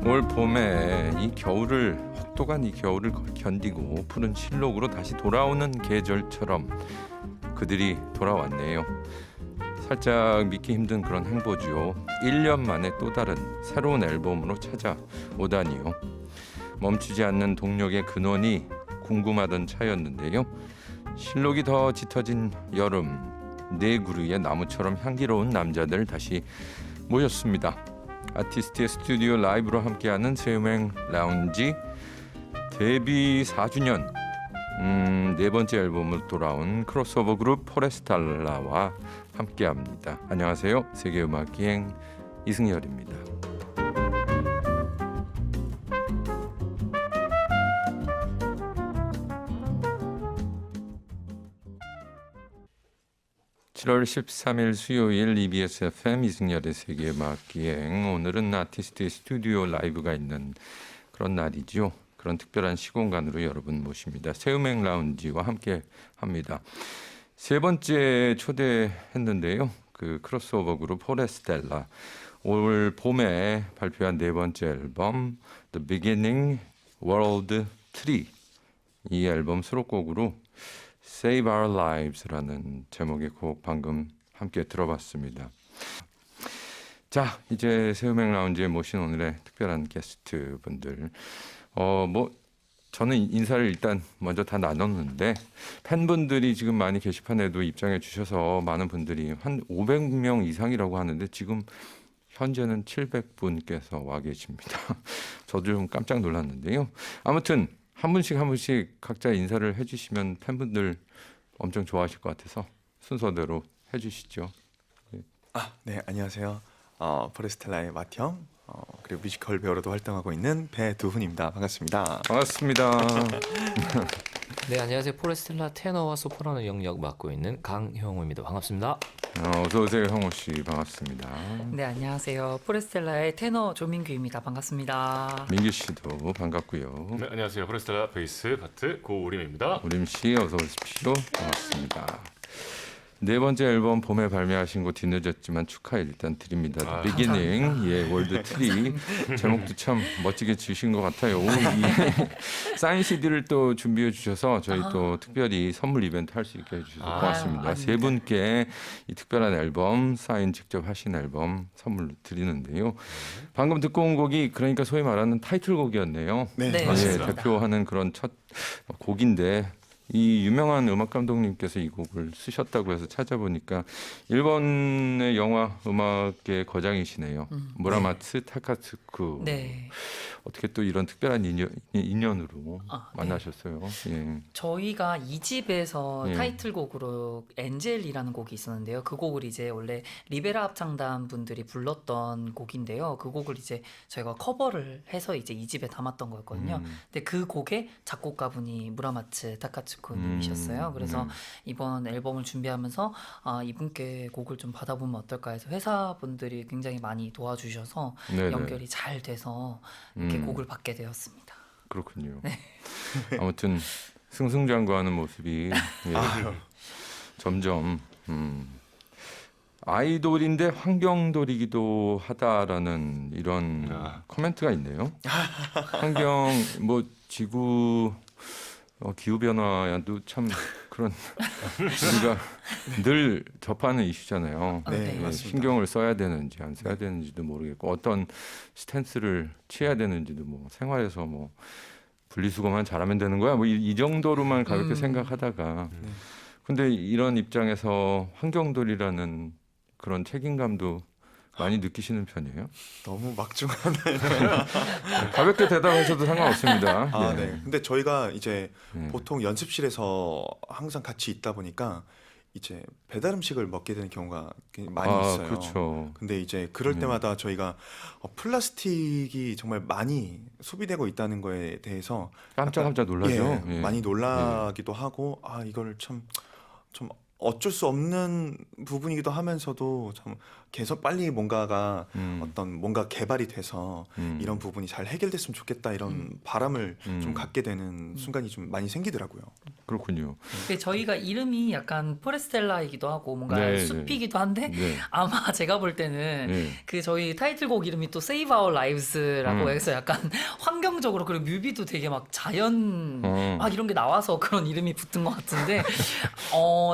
올 봄에 이 겨울을 혹독한 이 겨울을 견디고 푸른 실록으로 다시 돌아오는 계절처럼 그들이 돌아왔네요. 살짝 믿기 힘든 그런 행보죠. 1년 만에 또 다른 새로운 앨범으로 찾아오다니요. 멈추지 않는 동력의 근원이 궁금하던 차였는데요. 실록이 더 짙어진 여름, 네 그루의 나무처럼 향기로운 남자들 다시 모였습니다. 아티스트의 스튜디오 라이브로 함께하는 세우맹 라운지 데뷔 4주년 네 번째 앨범으로 돌아온 크로스오버 그룹 포레스탈라와 함께합니다. 안녕하세요. 세계음악기행 이승열입니다. (7월 13일) 수요일 EBS FM 이승열의 세계음악기행. 오늘은 아티스트의 스튜디오 라이브가 있는 그런 날이죠. 그런 특별한 시공간으로 여러분 모십니다. 세우맹 라운지와 함께합니다. 세 번째 초대했는데요. 그 크로스오버 그룹 포레스텔라 올 봄에 발표한 네 번째 앨범 The Beginning World Tree, 이 앨범 수록곡으로 Save Our Lives라는 제목의 곡 방금 함께 들어봤습니다. 자, 이제 세우맹 라운지에 모신 오늘의 특별한 게스트 분들. 저는 인사를 일단 먼저 다 나눴는데 팬분들이 지금 많이 게시판에도 입장해 주셔서 많은 분들이 한 500명 이상이라고 하는데 지금 현재는 700분께서 와 계십니다. 저도 좀 깜짝 놀랐는데요. 아무튼 한 분씩 각자 인사를 해주시면 팬분들 엄청 좋아하실 것 같아서 순서대로 해주시죠. 네, 안녕하세요. 포레스텔라의 맏형, 그리고 뮤지컬 배우로도 활동하고 있는 배두훈입니다. 반갑습니다. 반갑습니다. 네, 안녕하세요. 포레스텔라 테너와 소프라노 영역 맡고 있는 강형우입니다. 반갑습니다. 어서 오세요, 형우 씨. 반갑습니다. 네, 안녕하세요. 포레스텔라의 테너 조민규입니다. 반갑습니다. 민규 씨도 반갑고요. 네, 안녕하세요. 포레스텔라 베이스 파트 고우림입니다. 우림 씨 어서 오십시오. 반갑습니다. 네 번째 앨범 봄에 발매하신 거 뒤늦었지만 축하 일단 드립니다. 비기닝, 월드 트리. 제목도 참 멋지게 지으신 것 같아요. 사인 CD를 또 준비해 주셔서 저희 또 특별히 선물 이벤트 할 수 있게 해주셔서 고맙습니다. 세 분께 이 특별한 앨범, 사인 직접 하신 앨범 선물 드리는데요. 방금 듣고 온 곡이 그러니까 소위 말하는 타이틀곡이었네요. 네, 맞습니다. 대표하는 그런 첫 곡인데 이 유명한 음악 감독님께서 이 곡을 쓰셨다고 해서 찾아보니까 일본의 영화 음악계 거장이시네요. 무라마츠 타카츠쿠. 네. 어떻게 또 이런 특별한 인연으로 네. 만나셨어요? 예. 저희가 이 집에서 예. 타이틀곡으로 엔젤이라는 곡이 있었는데요. 그 곡을 이제 원래 리베라 합창단 분들이 불렀던 곡인데요. 그 곡을 이제 저희가 커버를 해서 이제 이 집에 담았던 거였거든요. 근데 그 곡의 작곡가분이 무라마츠 타카츠쿠님이셨어요. 그래서 이번 앨범을 준비하면서 이분께 곡을 좀 받아보면 어떨까 해서 회사분들이 굉장히 많이 도와주셔서 네네. 연결이 잘 돼서 이렇게 곡을 받게 되었습니다. 그렇군요. 아무튼 승승장구하는 모습이 점점 아이돌인데 환경돌이기도 하다라는 이런 코멘트가 있네요. 환경 지구 기후 변화도 참 그런 우리가 늘 접하는 이슈잖아요. 네, 맞습니다. 신경을 써야 되는지 안 써야 되는지도 모르겠고 어떤 스탠스를 취해야 되는지도 생활에서 분리수거만 잘하면 되는 거야 이 정도로만 가볍게 생각하다가 근데 이런 입장에서 환경돌이라는 그런 책임감도 많이 느끼시는 편이에요? 너무 막중한. 가볍게 대답하셔도 상관없습니다. 네. 근데 저희가 이제 네. 보통 연습실에서 항상 같이 있다 보니까 이제 배달 음식을 먹게 되는 경우가 굉장히 많이 있어요. 그렇죠. 근데 이제 그럴 때마다 저희가 플라스틱이 정말 많이 소비되고 있다는 거에 대해서 깜짝 놀라죠. 많이 놀라기도 하고 이걸 좀 어쩔 수 없는 부분이기도 하면서도 참 계속 빨리 뭔가가 어떤 뭔가 개발이 돼서 이런 부분이 잘 해결됐으면 좋겠다 이런 바람을 좀 갖게 되는 순간이 좀 많이 생기더라고요. 그렇군요. 근데 저희가 이름이 약간 포레스텔라이기도 하고 뭔가 네, 숲이기도 한데 네. 아마 제가 볼 때는 네. 그 저희 타이틀곡 이름이 또 Save Our Lives라고 음. 해서 약간 환경적으로 그리고 뮤비도 되게 막 자연 어. 막 이런 게 나와서 그런 이름이 붙은 것 같은데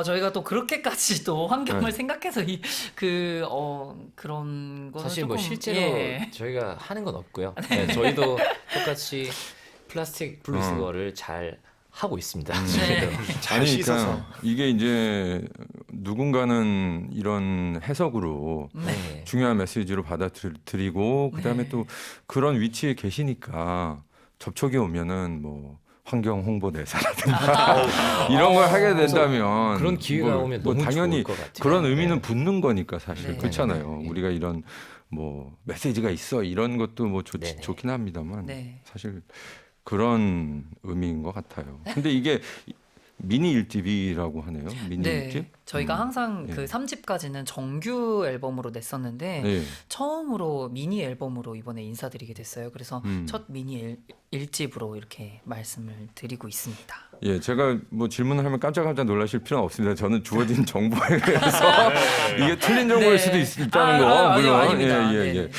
저희가 또 그렇게까지 또 환경을 네. 생각해서 그런 거는 사실 뭐 조금, 실제로 예. 저희가 하는 건 없고요. 네, 저희도 똑같이 플라스틱 분리수거를 잘 하고 있습니다. 저희도. 잘 아니, 씻어서. 그러니까 이게 이제 누군가는 이런 해석으로 네. 중요한 메시지로 받아들이고 그다음에 네. 또 그런 위치에 계시니까 접촉이 오면은 뭐 환경 홍보대사라든가 이런 걸 하게 된다면 그런 기회가 뭐, 오면 뭐 너무 당연히 좋을 것 같아요. 그런 의미는 네. 붙는 거니까 사실 네. 그렇잖아요. 네. 우리가 이런 뭐 메시지가 있어 이런 것도 뭐 네. 좋긴 합니다만 네. 사실 그런 의미인 것 같아요. 근데 이게 미니 1집이라고 하네요. 미니 네, 1집? 저희가 항상 예. 그 3집까지는 정규 앨범으로 냈었는데 네. 처음으로 미니 앨범으로 이번에 인사드리게 됐어요. 그래서 음. 첫 미니 1집으로 이렇게 말씀을 드리고 있습니다. 예, 제가 뭐 질문을 하면 깜짝깜짝 놀라실 필요는 없습니다. 저는 주어진 정보에 의해서 이게 틀린 정보일 수도 있다는 거 물론 아닙니다. 예, 예, 네. 예.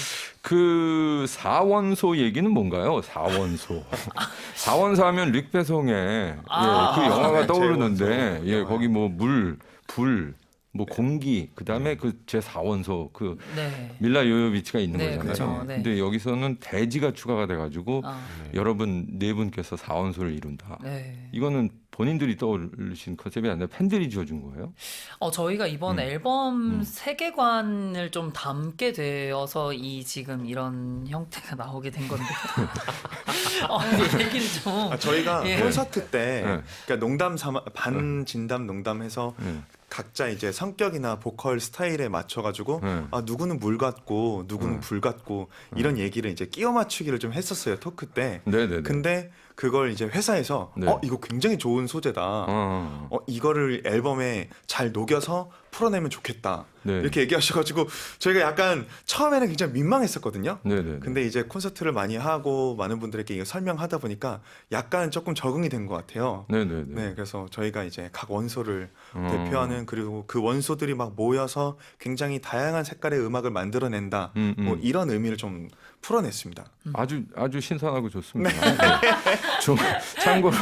그 사원소 얘기는 뭔가요? 사원소. 사원소 하면 릭 배송의 예, 그 영화가 떠오르는데 예, 거기 뭐 물, 불, 뭐 공기, 그다음에 그 제 4원소 그 네. 밀라 요요비치가 있는 네, 거잖아요. 그렇죠. 네. 근데 여기서는 대지가 추가가 돼가지고 아, 여러분 네 분께서 4원소를 이룬다. 네. 이거는 본인들이 떠올리신 컨셉이 아니라 팬들이 지어준 거예요? 저희가 이번 음. 앨범 세계관을 좀 담게 되어서 지금 이런 형태가 나오게 된 건데. 얘기를 좀. 저희가 예. 콘서트 때 네. 그러니까 농담 삼아 반 진담 농담해서 네. 각자 이제 성격이나 보컬 스타일에 맞춰가지고 네. 누구는 물 같고 누구는 불 같고 이런 얘기를 이제 끼워 맞추기를 좀 했었어요 토크 때. 네네네. 근데 그걸 이제 회사에서 네. 이거 굉장히 좋은 소재다. 이거를 앨범에 잘 녹여서 풀어내면 좋겠다. 네. 이렇게 얘기하셔가지고 저희가 약간 처음에는 굉장히 민망했었거든요. 네네. 근데 이제 콘서트를 많이 하고 많은 분들에게 이거 설명하다 보니까 약간 조금 적응이 된 것 같아요. 네네네. 네, 그래서 저희가 이제 각 원소를 어. 대표하는 그리고 그 원소들이 막 모여서 굉장히 다양한 색깔의 음악을 만들어낸다. 뭐 이런 의미를 좀 풀어냈습니다. 아주 신선하고 좋습니다. 네. 참고로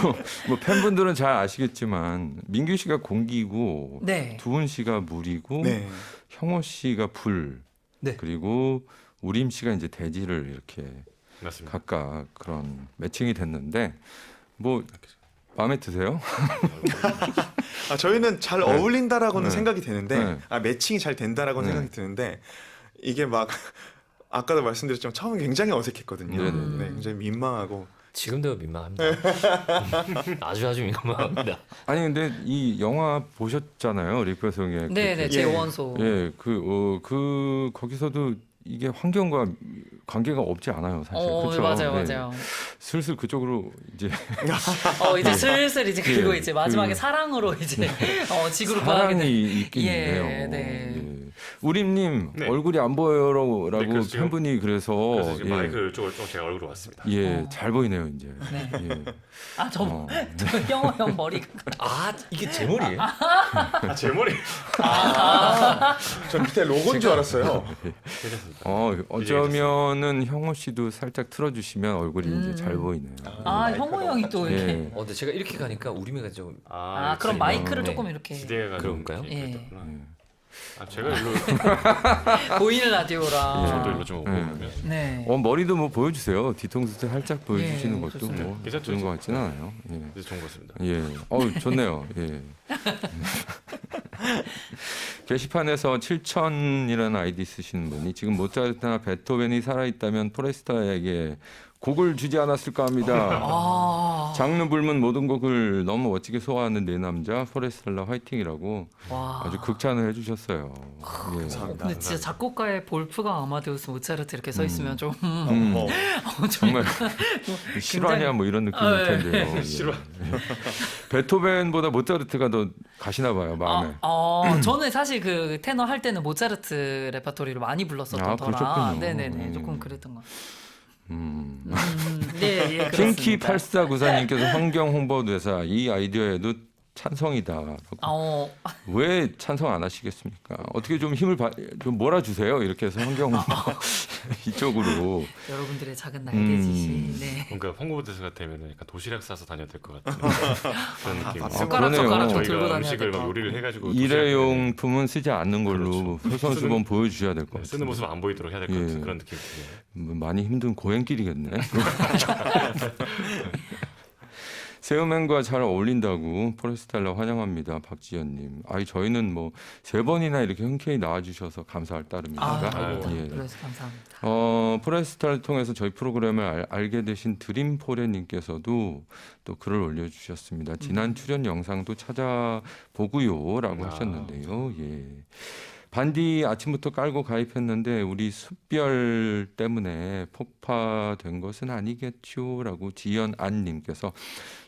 뭐 팬분들은 잘 아시겠지만 민규 씨가 공기고 네. 두훈 씨가 물이고 네, 형호 씨가 불 네. 그리고 우림 씨가 이제 대지를 이렇게 맞습니다. 각각 그런 매칭이 됐는데 뭐 마음에 드세요? 저희는 잘 네. 어울린다라고는 네. 생각이 되는데 네. 매칭이 잘 된다라고는 네. 생각이 드는데 이게 막 아까도 말씀드렸지만 처음에 굉장히 어색했거든요. 네네네. 네, 굉장히 민망하고 지금도 민망합니다. 아주 민망합니다. 아니 근데 이 영화 보셨잖아요, 릭 배송의 네네, 제 원소. 예, 그 거기서도 이게 환경과 관계가 없지 않아요, 사실. 그렇죠? 맞아요, 네. 맞아요. 슬슬 그쪽으로 이제 이제 슬슬 이제 그리고 예, 이제 마지막에 그- 사랑으로 이제 지구를 구하게 된. 사랑이 있긴 예, 있네요. 네. 예. 우림님 네. 얼굴이 안 보여요라고 네, 그래서 지금- 팬분이 그래서 그래서 지금 예, 마이크 쪽으로 좀 제가 얼굴로 왔습니다. 예, 잘 보이네요 이제. 네. 예. 저 형호 형 머리가. 이게 제 머리예요? 제 머리 저 밑에 로고인 줄 알았어요. 괜찮습니다. 어쩌면은 형호 씨도 살짝 틀어주시면 얼굴이 이제 잘 보이네요. 형호 형이 또 이렇게. 예. 근데 제가 이렇게 가니까 우림이가 좀 그럼 마이크를 네. 조금 이렇게 기대가 그런가요? 예. 제가 일로 보이는 라디오랑. 저도 일로 좀 오고 그러면 네. 머리도 뭐 보여주세요. 뒤통수 살짝 보여주시는 예, 것도 좋습니다. 뭐 괜찮죠, 좋은 것 같지는 않아요. 예. 이제 좋은 것 같습니다. 예. 좋네요. 예. 게시판에서 7000이라는 아이디 쓰시는 분이 지금 모차르트나 베토벤이 살아있다면 포레스타에게 곡을 주지 않았을까 합니다. 아, 장르 불문 모든 곡을 너무 멋지게 소화하는 네 남자 포레스텔라 화이팅이라고 와. 아주 극찬을 해주셨어요. 예. 감사합니다. 근데 진짜 작곡가의 볼프강 아마데우스 모차르트 이렇게 써 있으면 좀 어, 정말 실화냐 뭐 이런 느낌일 텐데요. 예. 실화. 베토벤보다 모차르트가 더 가시나 봐요 마음에. 저는 사실 그 테너 할 때는 모차르트 레퍼토리를 많이 불렀었던 아, 터라. 그러셨군요. 네네네. 조금 그랬던 것 같아요. 네, 예, 핑키 그렇습니다. 8494님께서 환경 홍보대사 이 아이디어에도 찬성이다. 왜 찬성 안 하시겠습니까? 어떻게 좀 힘을 좀 몰아주세요. 이렇게 해서 환경 홍보 이쪽으로. 여러분들의 작은 날개 지시. 네. 뭔가 홍보대사가 되면 약간 도시락 싸서 다녀야 될 것 같은 그런 느낌. 아, 숟가락 그러네요. 젓가락 좀 들고 저희가 다녀야 음식을 될것 막 같고. 요리를 해가지고 일회용품은 쓰지 않는 걸로 솔선수범 보여주셔야 될 것 같아요. 쓰는 모습 안 보이도록 해야 될 것 예. 같은 그런 느낌이 드네요. 많이 힘든 고행길이겠네. 세우맨과 잘 어울린다고 포레스텔라 환영합니다. 박지연님. 아이 저희는 뭐 3번이나 이렇게 흔쾌히 나와주셔서 감사할 따름입니다. 네. 예. 그래서 감사합니다. 포레스텔라를 통해서 저희 프로그램을 알게 되신 드림포레님께서도 또 글을 올려주셨습니다. 지난 출연 영상도 찾아보고요라고 하셨는데요. 예. 반디 아침부터 깔고 가입했는데 우리 숯별 때문에 폭파된 것은 아니겠죠라고 지연안님께서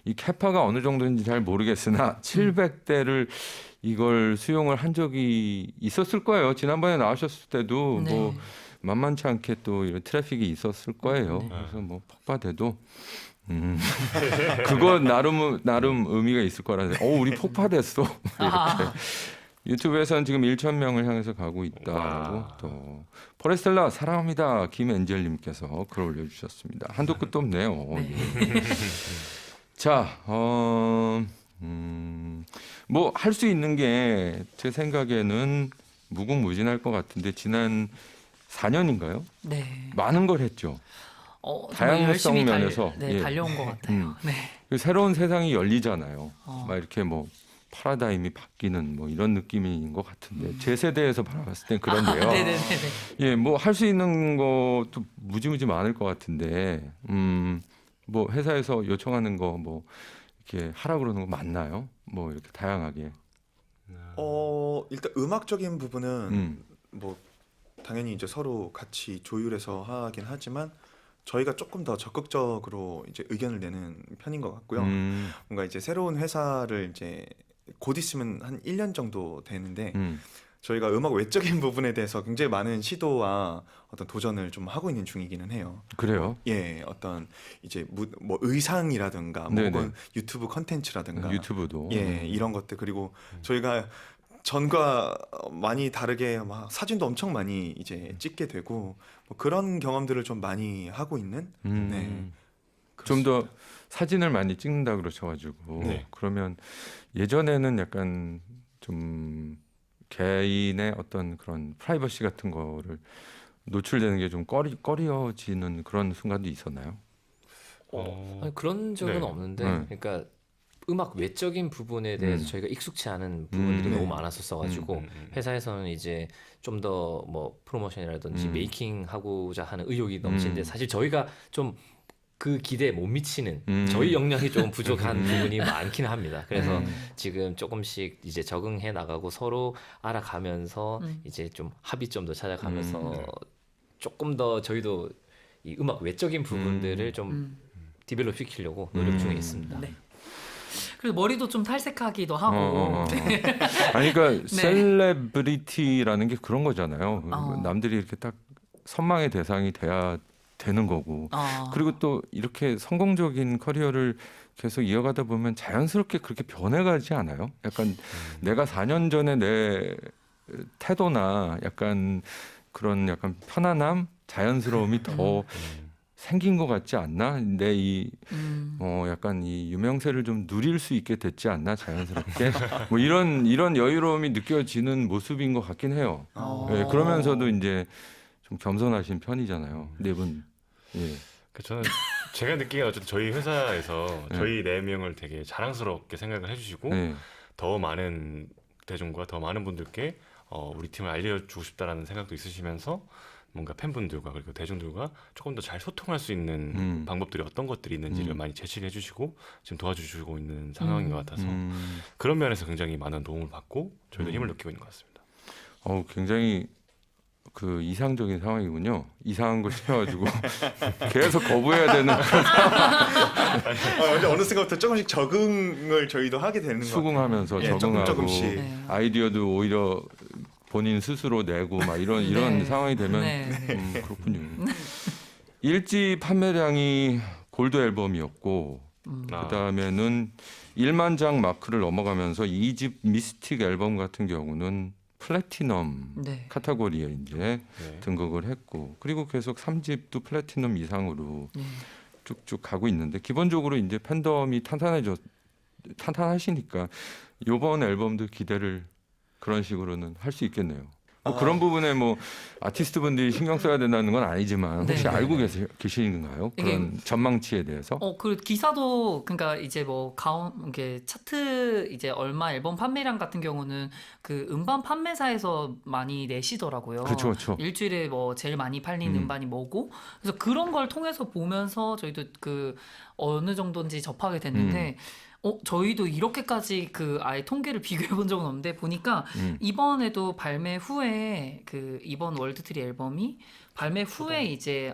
이 캐파가 어느 정도인지 잘 모르겠으나 700대를 이걸 수용을 한 적이 있었을 거예요. 지난번에 나오셨을 때도 네. 뭐 만만치 않게 또 이런 트래픽이 있었을 거예요. 네. 그래서 뭐 폭파돼도 그거 나름 의미가 있을 거라서 우리 폭파됐어 이렇게. 유튜브에서는 지금 1,000명을 향해서 가고 있다고 와. 또 포레스텔라 사랑합니다 김엔젤님께서 글 올려주셨습니다. 한도 끝도 없네요. 네. 예. 자, 뭐 할 수 있는 게 제 생각에는 무궁무진할 것 같은데 지난 4년인가요? 네. 많은 걸 했죠. 정말 다양성 열심히 면에서, 네, 예. 달려온 것 같아요. 네. 그 새로운 세상이 열리잖아요. 어. 막 이렇게 뭐 파라다임이 바뀌는 뭐 이런 느낌인 것 같은데 제 세대에서 바라봤을 땐 그런데요. 네네네. 예, 뭐 할 수 있는 것도 무지무지 많을 것 같은데, 뭐 회사에서 요청하는 거 뭐 이렇게 하라 그러는 거 맞나요? 뭐 이렇게 다양하게. 일단 음악적인 부분은 음, 뭐 당연히 이제 서로 같이 조율해서 하긴 하지만 저희가 조금 더 적극적으로 이제 의견을 내는 편인 것 같고요. 뭔가 이제 새로운 회사를 이제 곧 있으면 한 1년 정도 되는데 저희가 음악 외적인 부분에 대해서 굉장히 많은 시도와 어떤 도전을 좀 하고 있는 중이기는 해요. 그래요. 예, 어떤 이제 뭐 의상이라든가 뭐 네네. 혹은 유튜브 컨텐츠라든가 유튜브도. 예, 이런 것들 그리고 저희가 전과 많이 다르게 막 사진도 엄청 많이 이제 찍게 되고 뭐 그런 경험들을 좀 많이 하고 있는 네. 좀 더 사진을 많이 찍는다 그러셔가지고 네. 그러면 예전에는 약간 좀 개인의 어떤 그런 프라이버시 같은 거를 노출되는 게 좀 꺼려지는 그런 순간도 있었나요? 아니, 그런 적은 네. 없는데, 네. 그러니까 음악 외적인 부분에 대해서 저희가 익숙치 않은 부분들이 네. 너무 많았었어가지고 회사에서는 이제 좀 더 뭐 프로모션이라든지 메이킹 하고자 하는 의욕이 넘치는데 사실 저희가 좀 그 기대에 못 미치는 저희 역량이 좀 부족한 부분이 많긴 합니다. 그래서 지금 조금씩 이제 적응해 나가고 서로 알아가면서 이제 좀 합의점도 찾아가면서 조금 더 저희도 이 음악 외적인 부분들을 좀 디벨롭 시키려고 노력 중에 있습니다. 네. 그래서 머리도 좀 탈색하기도 하고. 아니 그러니까 네. 셀레브리티라는 게 그런 거잖아요. 어. 남들이 이렇게 딱 선망의 대상이 돼야 되는 거고. 그리고 또 이렇게 성공적인 커리어를 계속 이어가다 보면 자연스럽게 그렇게 변해가지 않아요? 약간 내가 4년 전에 내 태도나 약간 그런 약간 편안함, 자연스러움이 더 생긴 것 같지 않나? 내 이 약간 이 유명세를 좀 누릴 수 있게 됐지 않나? 자연스럽게 뭐 이런 여유로움이 느껴지는 모습인 것 같긴 해요. 예, 그러면서도 이제 좀 겸손하신 편이잖아요, 네 분. 예. 저는 제가 느끼기에 어쨌든 저희 회사에서 저희 4명을 되게 자랑스럽게 생각을 해주시고 네. 더 많은 대중과 더 많은 분들께 우리 팀을 알려주고 싶다라는 생각도 있으시면서 뭔가 팬분들과 그리고 대중들과 조금 더 잘 소통할 수 있는 방법들이 어떤 것들이 있는지를 많이 제시를 해주시고 지금 도와주시고 있는 상황인 것 같아서 그런 면에서 굉장히 많은 도움을 받고 저희도 힘을 느끼고 있는 것 같습니다. 굉장히 그 이상적인 상황이군요. 이상한 걸 시켜가지고 계속 거부해야 되는 근데 어느 순간부터 조금씩 적응을 저희도 하게 되는 것 같아요. 수긍하면서 예, 적응하고 조금씩. 네. 아이디어도 오히려 본인 스스로 내고 막 이런 네. 상황이 되면 네. 그렇군요. 1집 판매량이 골드 앨범이었고 그다음에는 1만 장 마크를 넘어가면서 2집 미스틱 앨범 같은 경우는 플래티넘 네. 카테고리에 이제 네. 등극을 했고 그리고 계속 3집도 플래티넘 이상으로 쭉쭉 가고 있는데 기본적으로 이제 팬덤이 탄탄하시니까 이번 앨범도 기대를 그런 식으로는 할 수 있겠네요. 뭐 그런 부분에 뭐 아티스트 분들이 신경 써야 된다는 건 아니지만 혹시 네. 알고 계시는가요? 그런 전망치에 대해서? 그 기사도 그러니까 이제 뭐 이게 차트 이제 얼마 앨범 판매량 같은 경우는 그 음반 판매사에서 많이 내시더라고요. 그렇죠. 일주일에 뭐 제일 많이 팔린 음반이 뭐고 그래서 그런 걸 통해서 보면서 저희도 그 어느 정도인지 접하게 됐는데 저희도 이렇게까지 그 아예 통계를 비교해 본 적은 없는데 보니까 이번에도 발매 후에 그 이번 월드트리 앨범이 발매 후에 이제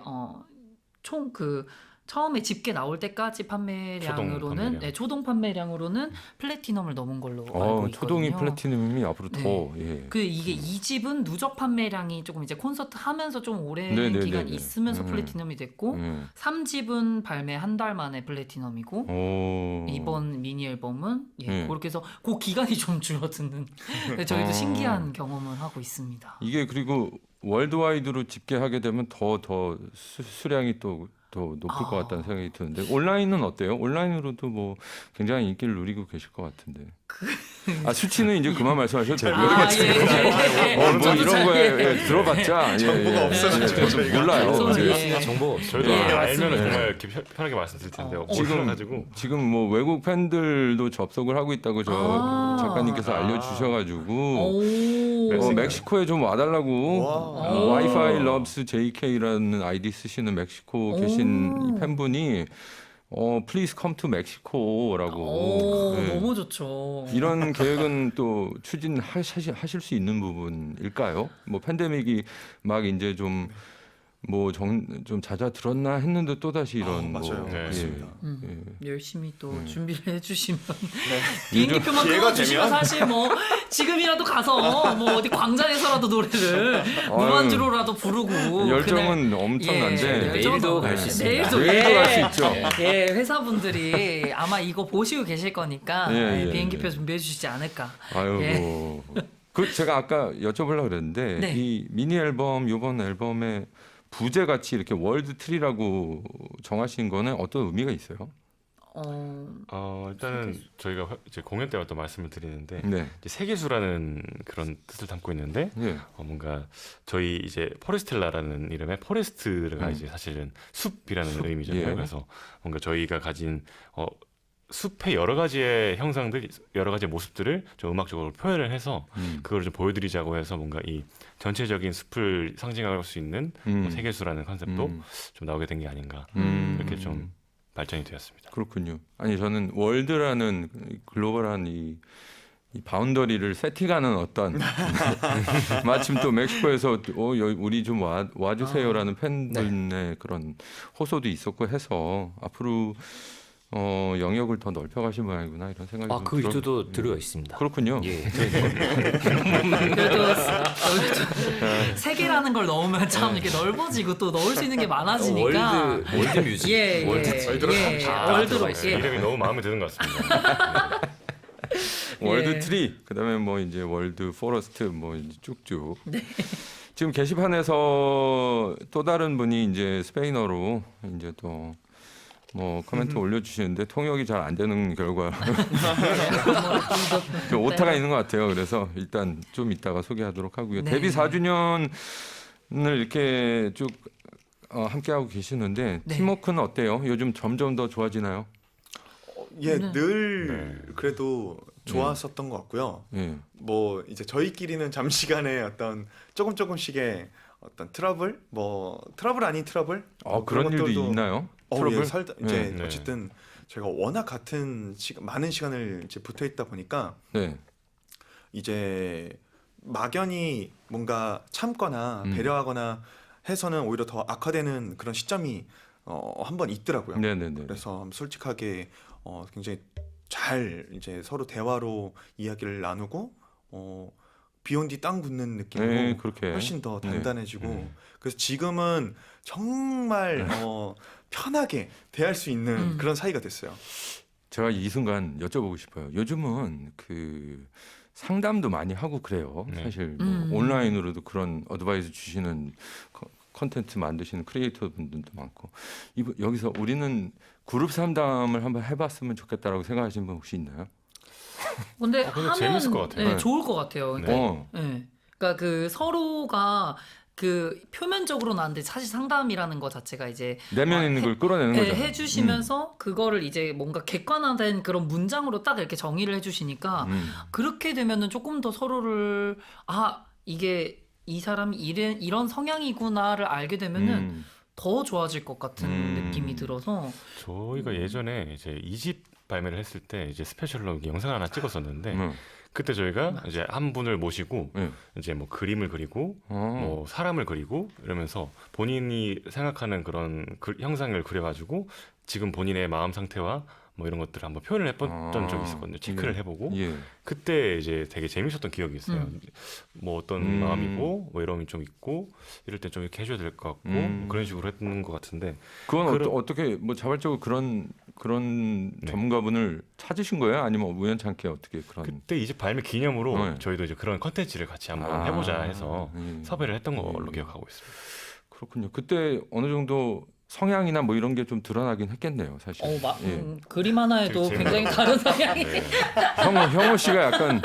총 그 처음에 집계 나올 때까지 판매량으로는 초동 판매량으로는 플래티넘을 넘은 걸로 알고 있거든요. 초동이 플래티넘이 앞으로 네. 더 예. 그 이게 2집은 누적 판매량이 조금 이제 콘서트 하면서 좀 오랜 네네네네. 기간 있으면서 플래티넘이 됐고 3집은 발매 한 달 만에 플래티넘이고 이번 미니 앨범은 그렇게 해서 그 기간이 좀 줄어드는 저희도 신기한 경험을 하고 있습니다. 이게 그리고 월드와이드로 집계하게 되면 더 수량이 또 높을 것 같다는 생각이 드는데 온라인은 어때요? 온라인으로도 뭐 굉장히 인기를 누리고 계실 것 같은데. 수치는 이제 그만 말씀하셔도 되고요. 뭐 이런 거에 들어봤자 정보가 없어가지고 저도 몰라요. 정보 저희도 알면 정말 이렇게 편하게 말씀드릴 텐데 몰라가지고 지금 뭐 외국 팬들도 접속을 하고 있다고 저 작가님께서 알려주셔가지고 멕시코에 좀 와달라고 와이파이 러브스 JK라는 아이디 쓰시는 멕시코 계신 이 팬분이 Please come to Mexico라고 너무 좋죠. 이런 계획은 또 추진하실 수 있는 부분일까요? 뭐 팬데믹이 막 이제 좀 잦아들었나 했는데 또 다시 이런 맞아요. 네. 맞습니다. 열심히 또 준비를 해주시면 기회가 비행기표만 끊어주시면 사실 뭐 지금이라도 가서 뭐 어디 광장에서라도 노래를 무반주로라도 부르고 열정은 엄청난데 내일도 갈 수 있습니다. 내일도 갈 수 있죠. 회사분들이 아마 이거 보시고 계실 거니까 비행기표 준비해 주시지 않을까. 아유, 제가 아까 여쭤보려고 그랬는데 네. 이 미니 앨범 이번 앨범에 부제 같이 이렇게 월드 트리라고 정하신 거는 어떤 의미가 있어요? 일단은 저희가 이제 공연 때마다 또 말씀을 드리는데 네. 이제 세계수라는 그런 뜻을 담고 있는데 뭔가 저희 이제 포레스텔라라는 이름의 포레스트가 이제 사실은 숲이라는 의미잖아요. 그래서 뭔가 저희가 가진 숲의 여러 가지의 형상들, 여러 가지의 모습들을 좀 음악적으로 표현을 해서 그걸 좀 보여드리자고 해서 뭔가 이 전체적인 숲을 상징할 수 있는 세계수라는 컨셉도 좀 나오게 된 게 아닌가 이렇게 좀 발전이 되었습니다. 그렇군요. 아니 저는 월드라는 글로벌한 이 바운더리를 세팅하는 어떤 마침 또 멕시코에서 우리 좀 와주세요라는 팬분의 그런 호소도 있었고 해서 앞으로 영역을 더 넓혀가신 모양이구나 이런 생각이 좀 그 의도도 들어 있습니다. 그렇군요. 예. 그래도 세계라는 걸 넣으면 참 이렇게 넓어지고 또 넣을 수 있는 게 많아지니까 월드 뮤직, 월드로 이름이 너무 마음에 드는 것 같습니다. 월드 트리 그다음에 뭐 이제 월드 포레스트 뭐 이제 쭉쭉. 지금 게시판에서 또 다른 분이 이제 스페인어로 이제 또 뭐 코멘트 올려주시는데 통역이 잘 안 되는 결과 오타가 있는 것 같아요. 그래서 일단 좀 이따가 소개하도록 하고요. 데뷔 4주년을 이렇게 쭉 함께하고 계시는데 팀워크는 어때요? 요즘 점점 더 좋아지나요? 늘 그래도 좋았었던 것 같고요. 예. 뭐 이제 저희끼리는 잠시간의 어떤 조금씩의 어떤 트러블 아닌 트러블 뭐 그런 일도 것들도 있나요? 예, 트러블? 이제 네. 어쨌든 제가 워낙 같은 많은 시간을 이제 붙어 있다 보니까 네. 이제 막연히 뭔가 참거나 배려하거나 해서는 오히려 더 악화되는 그런 시점이 한 번 있더라고요. 네네네. 그래서 솔직하게 굉장히 잘 이제 서로 대화로 이야기를 나누고 비온 뒤 땅 굳는 느낌으로 네, 그렇게 훨씬 더 단단해지고 네. 그래서 지금은 정말 편하게 대할 수 있는 그런 사이가 됐어요. 제가 이 순간 여쭤보고 싶어요. 요즘은 그 상담도 많이 하고 그래요. 네. 사실 뭐 온라인으로도 그런 어드바이스 주시는 컨텐츠 만드시는 크리에이터 분들도 많고 여기서 우리는 그룹 상담을 한번 해봤으면 좋겠다라고 생각하시는 분 혹시 있나요? 근데 근데 하면 재밌을 것 같아요. 네, 네. 좋을 것 같아요. 그러니까, 네. 그러니까 그 서로가 그 표면적으로 나는데 사실 상담이라는 것 자체가 이제 내면에 있는 걸 끌어내는 거잖아요. 해주시면서 그거를 이제 뭔가 객관화된 그런 문장으로 딱 이렇게 정의를 해주시니까 그렇게 되면은 조금 더 서로를 이게 이 사람이 이런 성향이구나를 알게 되면은 더 좋아질 것 같은 느낌이 들어서 저희가 예전에 이제 2집 발매를 했을 때 이제 스페셜로 영상 하나 찍었었는데 그때 저희가 이제 한 분을 모시고 이제 뭐 그림을 그리고 뭐 사람을 그리고 이러면서 본인이 생각하는 그런 형상을 그려가지고 지금 본인의 마음 상태와 뭐 이런 것들을 한번 표현을 해봤던 적이 있었거든요. 체크를 해보고 예. 그때 이제 되게 재밌었던 기억이 있어요. 뭐 어떤 마음이고 뭐 이런 게 좀 있고 이럴 때 좀 이렇게 해줘야 될 것 같고 뭐 그런 식으로 했던 것 같은데 그건 그런- 어떻게 뭐 자발적으로 그런 네. 전문가분을 찾으신 거예요? 아니면 우연찮게 어떻게 그런? 그때 이제 발매 기념으로 네. 저희도 이제 그런 컨텐츠를 같이 한번 해보자 해서 섭외를 했던 걸로 예. 기억하고 있습니다. 그렇군요. 그때 어느 정도 성향이나 뭐 이런 게 좀 드러나긴 했겠네요, 사실. 예. 그림 하나에도 되게 굉장히 다른 성향이 네. 형호 씨가 약간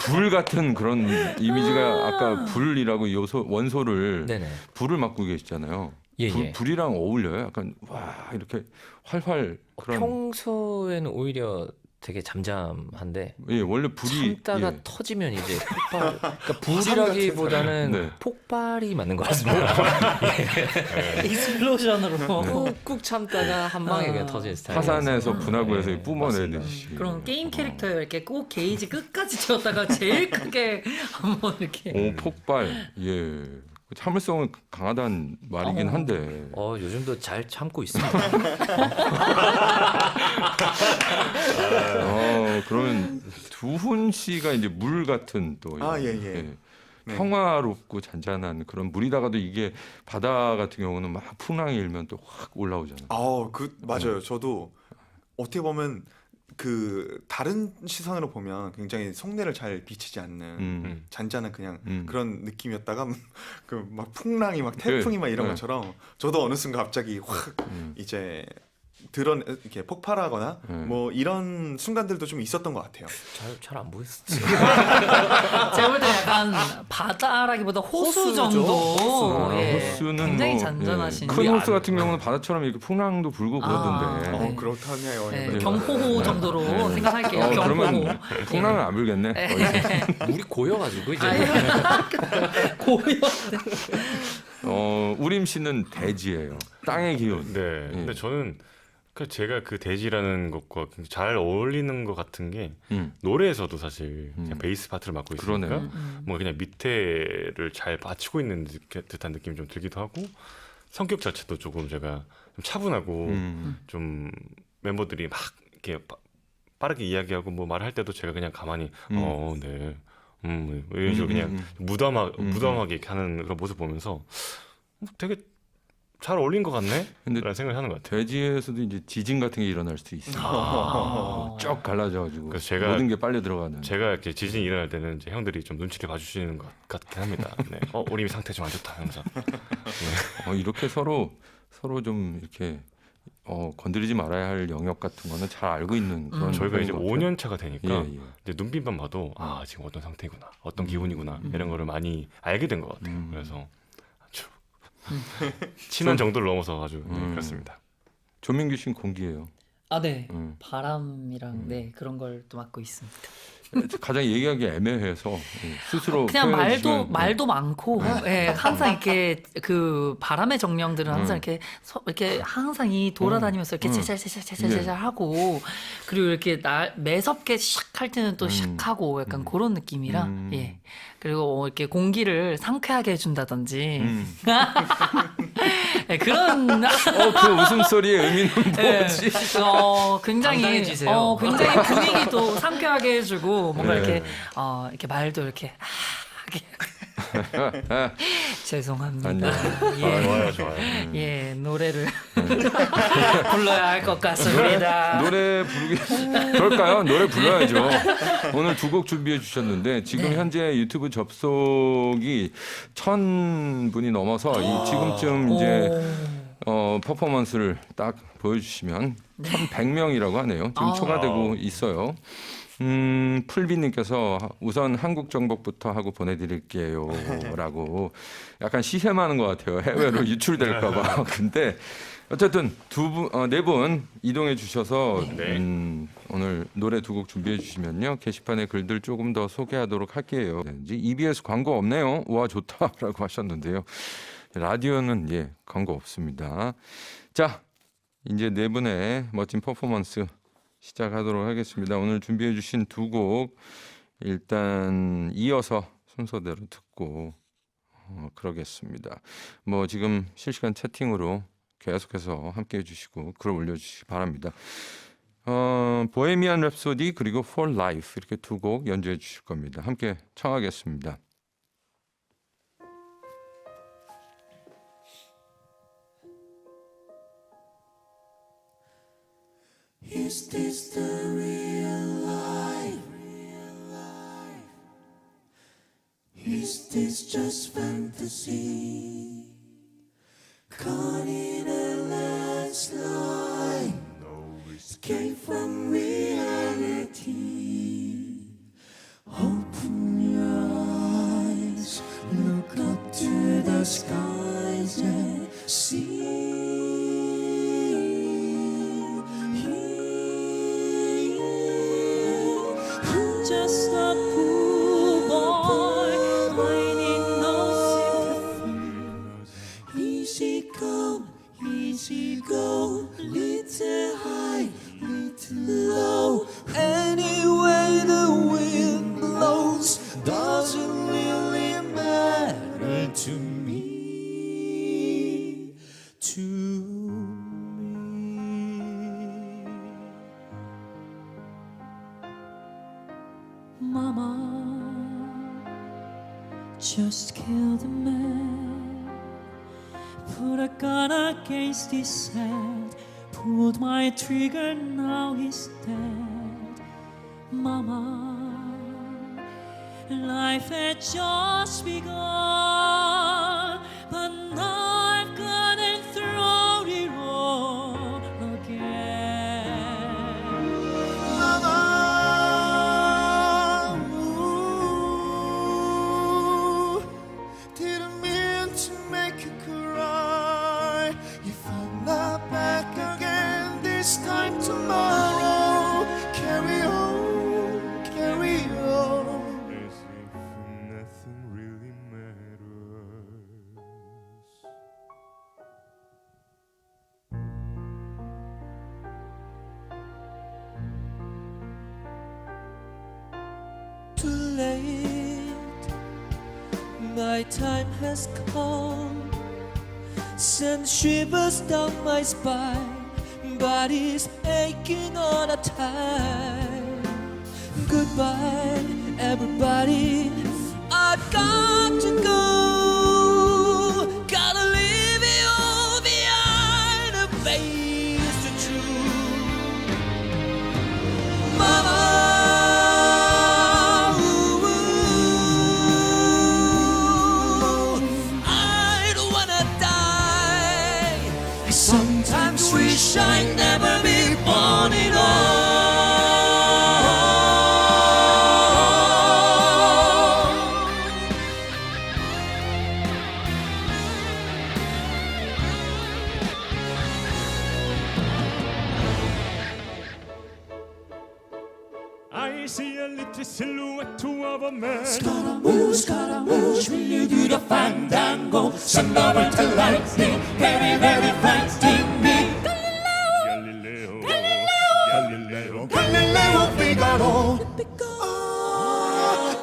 불 같은 그런 이미지가 아까 불이라고 원소를 네네. 불을 맡고 계시잖아요. 예. 불이랑 어울려요. 약간 와 이렇게 활활 그런. 평소에는 오히려 되게 잠잠한데 예, 원래 불이 참다가 예. 터지면 이제 폭발. 그러니까 불이라기보다는 네. 폭발이 맞는 것 같습니다. 익스플로전으로 꾹꾹 참다가 한 방에 그냥 터지는 스타일. 화산에서 분하고 해서 네, 뿜어내듯이. 그런 게임 캐릭터에 이렇게 꼭 게이지 끝까지 채웠다가 제일 크게 한번 이렇게 폭발. 예. 참을성은 강하다는 말이긴 한데. 요즘도 잘 참고 있습니다. 그러면 두훈 씨가 이제 물 같은 또 예. 네. 평화롭고 잔잔한 그런 물이다가도 이게 바다 같은 경우는 막 풍랑이 일면 또 확 올라오잖아요. 맞아요. 저도 어떻게 보면 그 다른 시선으로 보면 굉장히 속내를 잘 비치지 않는 잔잔한 그냥 그런 느낌이었다가 그 막 풍랑이 막 태풍이 막 이런 것처럼 저도 어느 순간 갑자기 확 이제 이렇게 폭발하거나 뭐 이런 순간들도 좀 있었던 것 같아요. 잘 안 보였어요. 제가 볼 때 약간 바다라기보다 호수 호수죠. 정도 호수. 예. 호수는 굉장히 뭐, 잔잔하신 큰 호수 같은 경우는 바다처럼 이렇게 풍랑도 불고 그러던데. 네. 그렇다네요. 네, 네. 경포호 정도로 생각할게요. 경포호. 그러면 풍랑은 안 불겠네. 물이 고여가지고 이제 고요. 우림 씨는 대지예요. 땅의 기운. 네. 근데 저는 제가 그 대지라는 것과 굉장히 잘 어울리는 것 같은 게 노래에서도 사실 그냥 베이스 파트를 맡고 있으니까 그러네요. 뭐 그냥 밑에를 잘 받치고 있는 듯한 느낌이 좀 들기도 하고 성격 자체도 조금 제가 좀 차분하고 좀 멤버들이 막 이렇게 빠르게 이야기하고 뭐 말할 때도 제가 그냥 가만히 네. 이런 식으로 그냥 무덤하게 이렇게 하는 그런 모습 보면서 되게 잘 어울린 것 같네? 근데 라는 생각을 하는 것 같아요. 대지에서도 이제 지진 같은 게 일어날 수도 있어요. 쭉 갈라져가지고 그래서 제가- 모든 게 빨려 들어가는. 제가 이렇게 지진이 일어날 때는 이제 형들이 좀 눈치를 봐주시는 것 같긴 합니다. 네. 우리 상태 좀 안 좋다 하면서. 이렇게 서로 좀 이렇게 건드리지 말아야 할 영역 같은 거는 잘 알고 있는 그런. 저희가 편인 이제 것 같아요. 5년 차가 되니까 예. 이제 눈빛만 봐도 지금 어떤 상태구나, 어떤 기분이구나 이런 거를 많이 알게 된 것 같아요. 그래서 아주 친한 정도를 넘어서 아주 그렇습니다. 조민규 씨는 공기예요. 아, 네. 음. 바람이랑 네 그런 걸 또 맡고 있습니다. 가장 얘기하기 애매해서 스스로 그냥 표현해 주시면, 말도 많고, 예, 항상 이렇게 그 바람의 정령들은 항상 이렇게 항상 이 돌아다니면서 이렇게 제잘제잘제잘제잘 하고, 그리고 이렇게 매섭게 샥 할 때는 또 샥 하고 약간 그런 느낌이라, 예. 그리고 이렇게 공기를 상쾌하게 해준다든지 예, 그런 그 웃음소리의 의미는 뭐지? 굉장히 당당해지세요. 굉장히 분위기도 상쾌하게 해주고 뭔가 네. 이렇게 말도 이렇게 죄송합니다. 아니요. 예. 좋아요. 예, 노래를 불러야 할 것 같습니다. 노래 부르기 그럴까요? 노래 불러야죠. 오늘 두 곡 준비해 주셨는데 지금 현재 유튜브 접속이 1,000분이 넘어서 지금쯤 이제 퍼포먼스를 딱 보여주시면 1,100명이라고 하네요. 지금 초과되고 있어요. 풀비님께서 우선 한국 정복부터 하고 보내드릴게요라고 약간 시샘하는 것 같아요. 해외로 유출될까봐. 근데 어쨌든 네 분 이동해 주셔서 오늘 노래 두 곡 준비해 주시면요 게시판에 글들 조금 더 소개하도록 할게요. EBS 광고 없네요. 와 좋다라고 하셨는데요. 라디오는 광고 없습니다. 자 이제 네 분의 멋진 퍼포먼스 시작하도록 하겠습니다. 오늘 준비해 주신 두 곡 일단 이어서 순서대로 듣고 그러겠습니다. 뭐 지금 실시간 채팅으로 계속해서 함께해 주시고 글 올려주시기 바랍니다. 보헤미안 랩소디 그리고 For Life 이렇게 두 곡 연주해 주실 겁니다. 함께 청하겠습니다. Is this the real life? Is this just fantasy? Caught in a landslide, no escape from reality. Open your eyes, look up to the skies and see. Just a poor boy, I need no sympathy. Easy go, little high, little low. Anyway the wind blows, doesn't really matter to me. Mama, just kill the man. Put a gun against his head. Pulled my trigger, now he's dead. Mama, life had just begun, but now I've gone and thrown it all again. Mama, didn't mean to make you cry. If I'm not back again this time tomorrow, carry on, carry on, as if nothing really matters. Too late, my time has come. Send shivers down my spine, body's aching all the time. Goodbye, everybody, I got to go. Gotta leave it all behind and face the truth. Mama, I don't wanna die. I sometimes wish I'd never be born at all. see a little silhouette of a man. Scaramouche, will you do the fandango? Thunderbolt to lightning, very, very frightening me. Galileo, Galileo, Galileo Figaro.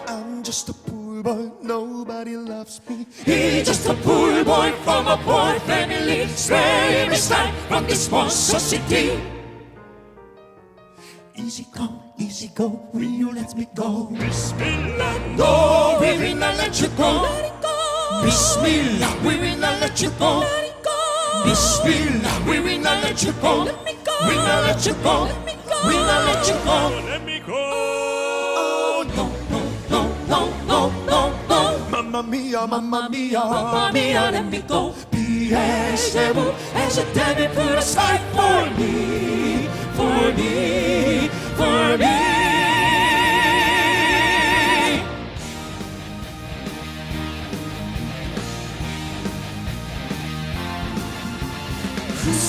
I'm just a poor boy, nobody loves me. He's just a poor boy from a poor family, sparing his life from this small society. Easy go, will you let me go? Bismillah, No, we will not let you go. Bismillah, we will not let you go. Bismillah, we will not let you go. We will not let you go. We will not let you go. let me go. Oh no, no, no, no, no, no, no. Mamma mia, mamma mia. Mamma mia, let me go. Beelzebub has a devil put aside for me, for me, for me.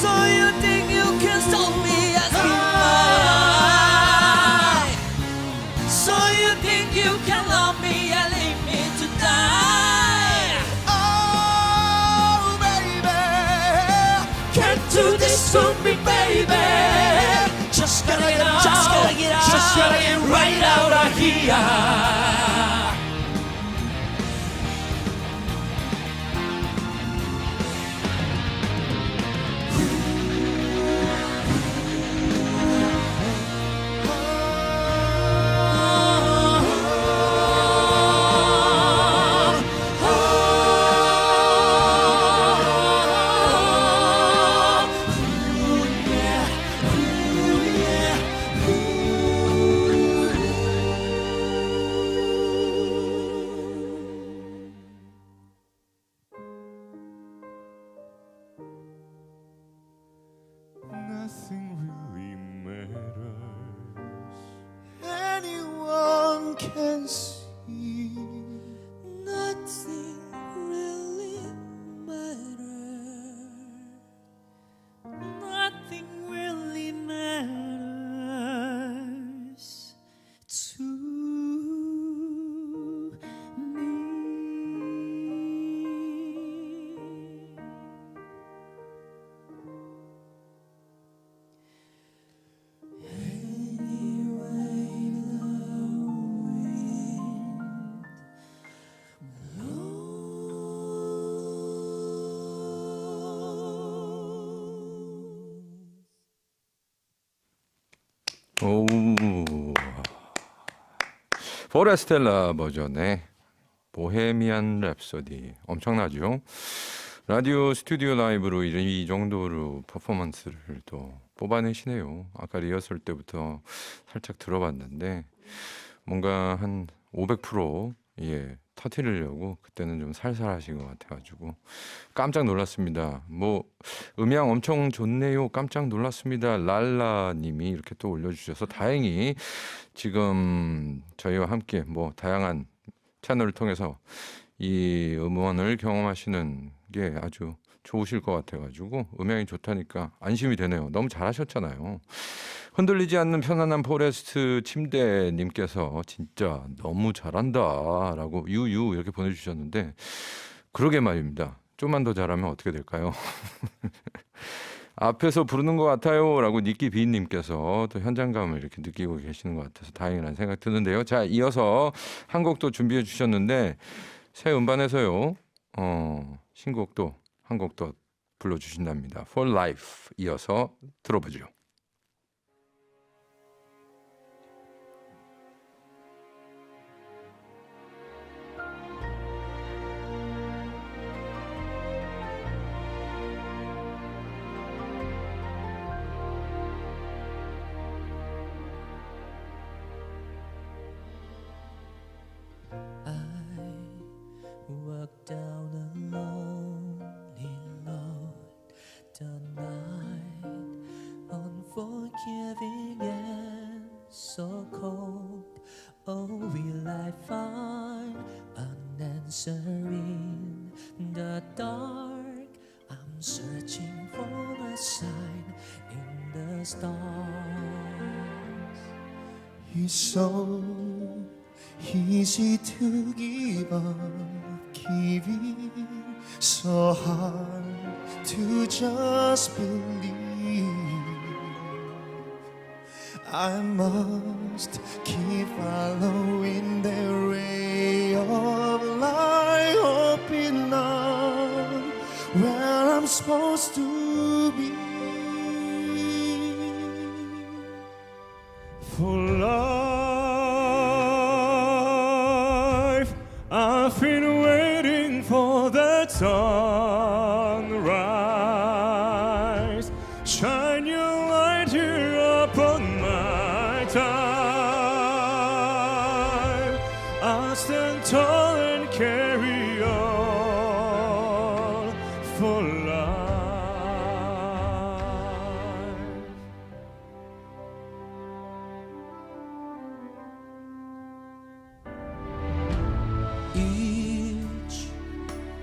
So you think you can stop me as I? So you think you can love me and leave me to die? Oh, baby, can't do this to me, baby. Just gotta get out, just gotta get out, just gotta get right out of here. Nothing really matters. Anyone can see. Nothing really matters. Nothing really matters to me. 오, 포레스텔라 버전의 보헤미안 랩소디 엄청나죠? 라디오 스튜디오 라이브로 이 정도로 퍼포먼스를 또 뽑아내시네요. 아까 리허설 때부터 살짝 들어봤는데 뭔가 한 500% 터트리려고 그때는 좀 살살하신 것 같아가지고 깜짝 놀랐습니다. 뭐 음향 엄청 좋네요. 깜짝 놀랐습니다. 랄라님이 이렇게 또 올려주셔서 다행히 지금 저희와 함께 뭐 다양한 채널을 통해서 이 음원을 경험하시는 게 아주 좋으실 것 같아가지고 음향이 좋다니까 안심이 되네요. 너무 잘하셨잖아요. 흔들리지 않는 편안한 포레스트 침대님께서 진짜 너무 잘한다라고 유유 이렇게 보내주셨는데 그러게 말입니다. 좀만 더 잘하면 어떻게 될까요? 앞에서 부르는 것 같아요 라고 니끼비님께서 또 현장감을 이렇게 느끼고 계시는 것 같아서 다행이라는 생각 드는데요. 자, 이어서 한 곡 또 준비해 주셨는데 새 음반에서요 신곡도 한 곡 더 불러주신답니다. For Life 이어서 들어보죠. Walk down a lonely road tonight, unforgiving and so cold. Oh, will I find an answer in the dark? I'm searching for a sign in the stars. It's so easy to give up, giving so hard to just believe. I must keep following the ray of light, hoping I'm where I'm supposed to be. For life, I've been waiting for that sunrise. Shine your light here upon my time. I'll stand tall and carry on for life. Each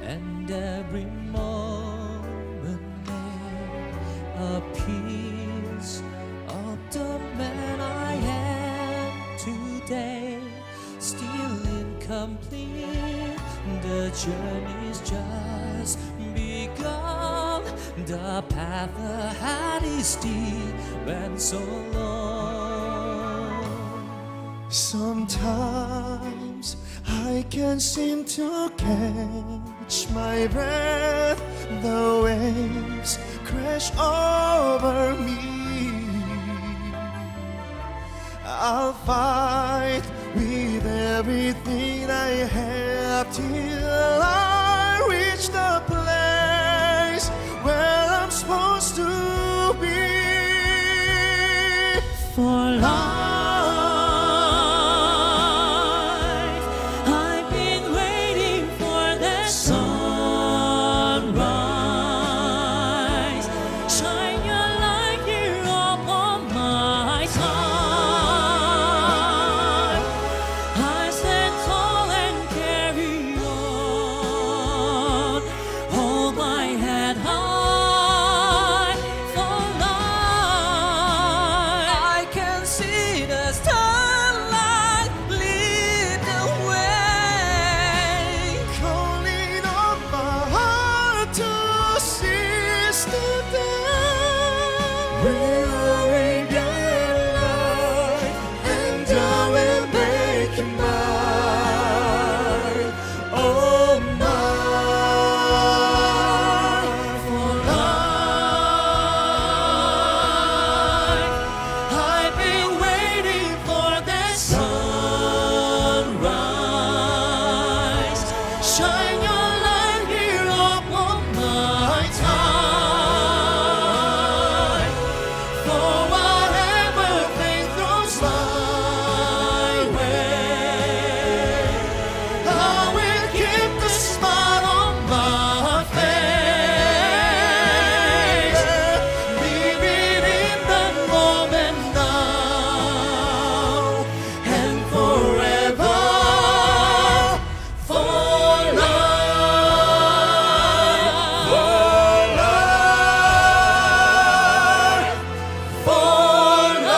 and every moment made a piece of the man I am today. Still incomplete, the journey's just begun. The path ahead is steep and so long. Sometimes I can't seem to catch my breath. The waves crash over me. I'll fight with everything I have till I reach the place where I'm supposed to be. For life, I've been waiting for the sunrise. Shine your light here upon my time. I stand tall and carry on. Hold my head high for life. I can see the starlight lead the way, calling on my heart to seize the day. We're radiant light, and I will make you mine. Oh, mine for life. I've been waiting for the sunrise. Shine your light here upon my time. For whatever fate throws my way, I will keep the smile on my face. Living in the moment now and forever for life, for life, for life.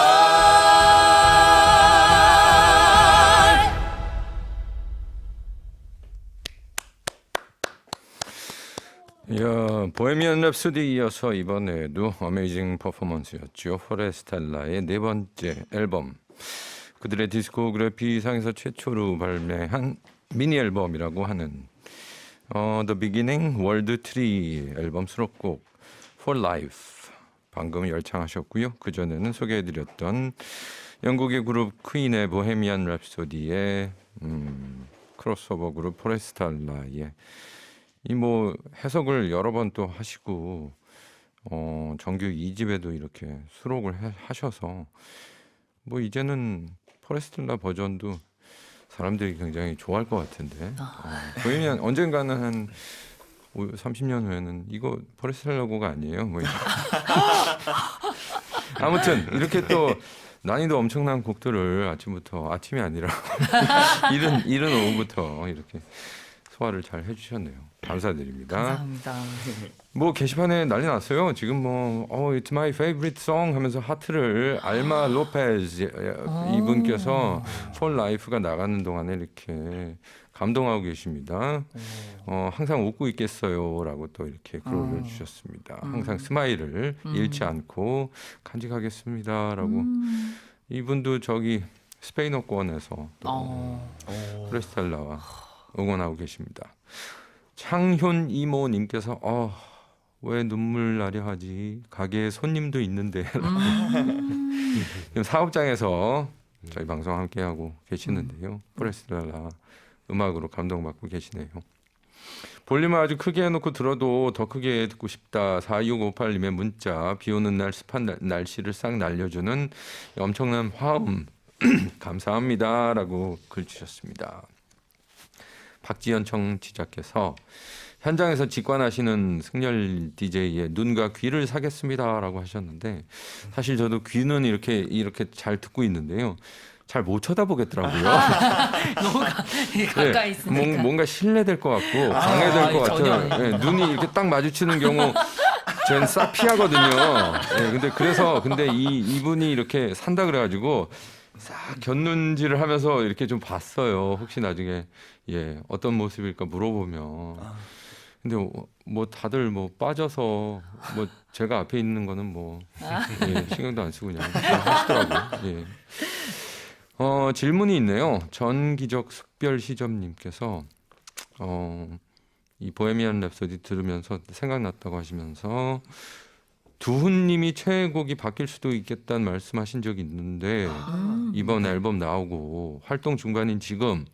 야, 보헤미안 랩소디 이어서 이번에도 어메이징 퍼포먼스였죠. 포레스텔라의 네 번째 앨범. 그들의 디스코그래피 상에서 최초로 발매한 미니 앨범이라고 하는 The Beginning 월드 트리 앨범 수록곡 For Life 방금 열창하셨고요. 그 전에는 소개해드렸던 영국의 그룹 퀸의 보헤미안 랩소디의 크로스오버 그룹 포레스텔라의 이 뭐 해석을 여러 번 또 하시고 정규 2집에도 이렇게 수록을 하셔서 뭐 이제는 포레스텔라 버전도 사람들이 굉장히 좋아할 것 같은데 보헤미안 언젠가는 한 30년 후에는 이거 포레스텔라 곡 아니에요? 뭐 아무튼 이렇게 또 난이도 엄청난 곡들을 아침이 아니라 이른 오후부터 이렇게 소화를 잘 해주셨네요. 감사드립니다. 감사합니다. 뭐 게시판에 난리 났어요. 지금 뭐 It's my favorite song 하면서 하트를 알마 로페즈 이분께서 폴 라이프가 나가는 동안에 이렇게 감동하고 계십니다. 항상 웃고 있겠어요라고 또 이렇게 글 올려주셨습니다. 항상 스마일을 잃지 않고 간직하겠습니다라고. 이분도 저기 스페인어권에서 프레스텔라와 응원하고 계십니다. 창현 이모님께서 왜 눈물 나려 하지? 가게에 손님도 있는데. 지금 사업장에서 저희 방송 함께 하고 계시는데요. 프레스텔라 음악으로 감동받고 계시네요. 볼륨을 아주 크게 해놓고 들어도 더 크게 듣고 싶다. 4658님의 문자. 비 오는 날 습한 날씨를 싹 날려주는 엄청난 화음 감사합니다라고 글 주셨습니다. 박지연 청취자께서 현장에서 직관하시는 승열 DJ의 눈과 귀를 사겠습니다라고 하셨는데 사실 저도 귀는 이렇게 잘 듣고 있는데요. 잘 못 쳐다보겠더라고요. 너무 가까이 있으니까. 뭔가 신뢰될 것 같고 방해될 것 같아요. 네, 눈이 이렇게 딱 마주치는 경우 저는 싹 피하거든요. 네, 근데 이분이 이렇게 산다 그래가지고 싹 곁눈질을 하면서 이렇게 좀 봤어요. 혹시 나중에 어떤 모습일까 물어보면. 근데 뭐 다들 뭐 빠져서 뭐 제가 앞에 있는 거는 뭐 신경도 안 쓰고 그냥 하시더라고요. 질문이 있네요. 전기적 숙별시점님께서 이 보헤미안 랩소디 들으면서 생각났다고 하시면서 두훈님이 최애곡이 바뀔 수도 있겠다는 말씀하신 적이 있는데 이번 앨범 나오고 활동 중간인 지금